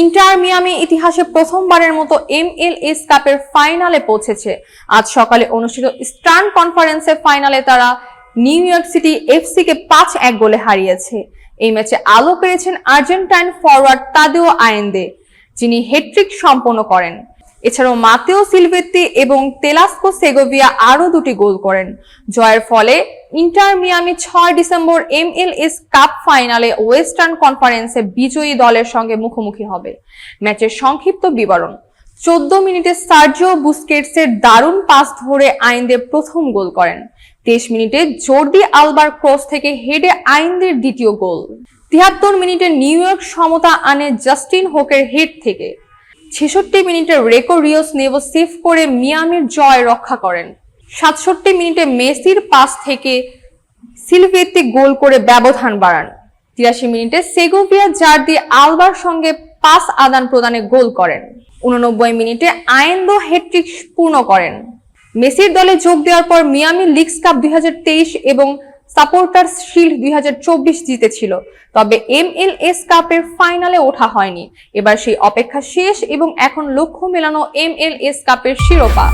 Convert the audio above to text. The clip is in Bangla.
ইন্টার মিয়ামি ইতিহাসে প্রথমবারের মতো MLS কাপের ফাইনালে পৌঁছেছে। আজ সকালে অনুষ্ঠিত ইস্টার্ন কনফারেন্সের ফাইনালে তারা নিউ ইয়র্ক সিটি FC কে 5-1 গোলে হারিয়েছে। এই ম্যাচে আলো পেয়েছেন আর্জেন্টাইন ফরওয়ার্ড তাদেও আয়েন্দে, যিনি হ্যাটট্রিক সম্পন্ন করেন। এছাড়াও মাতেও সিলভেত্তি এবং তেলাস্কো সেগোভিয়া আরো 2টি গোল করেন। জয়ের ফলে inter Miami 6 December MLS cup ফাইনালে ওয়েস্টার্ন কনফারেন্সে বিজয়ী দলের সঙ্গে মুখোমুখি হবে। ম্যাচের সংক্ষিপ্ত বিবরণ: 14 মিনিটে সার্জিও বুস্কেটসের দারুণ পাস ধরে আয়েন্দে প্রথম গোল করেন। 23 মিনিটে জর্দি আলবার ক্রস থেকে হেডে আয়েন্দের দ্বিতীয় গোল। 73 মিনিটে নিউ ইয়র্ক সমতা আনে জাস্টিন হোকের হেড থেকে। 66 মিনিটে রেকো রিওস নেভো সেভ করে মিয়ামির জয় রক্ষা করেন। 67 মিনিটে মেসির পাস থেকে সিলভেত্তি গোল করে ব্যবধান বাড়ান। 83 মিনিটে সেগোভিয়া জার্দি আলবার সঙ্গে পাস আদান প্রদানে গোল করেন। 89 মিনিটে আয়েন্দো হ্যাটট্রিক পূর্ণ করেন। মেসির দলে যোগ দেওয়ার পর মিয়ামি লিগস কাপ 2023 এবং সাপোর্টার্স শিল্ড 2024 জিতেছিল, তবে MLS কাপের ফাইনালে ওঠা হয়নি। এবার সেই অপেক্ষা শেষ এবং এখন লক্ষ্য মেলানো MLS কাপের শিরোপা।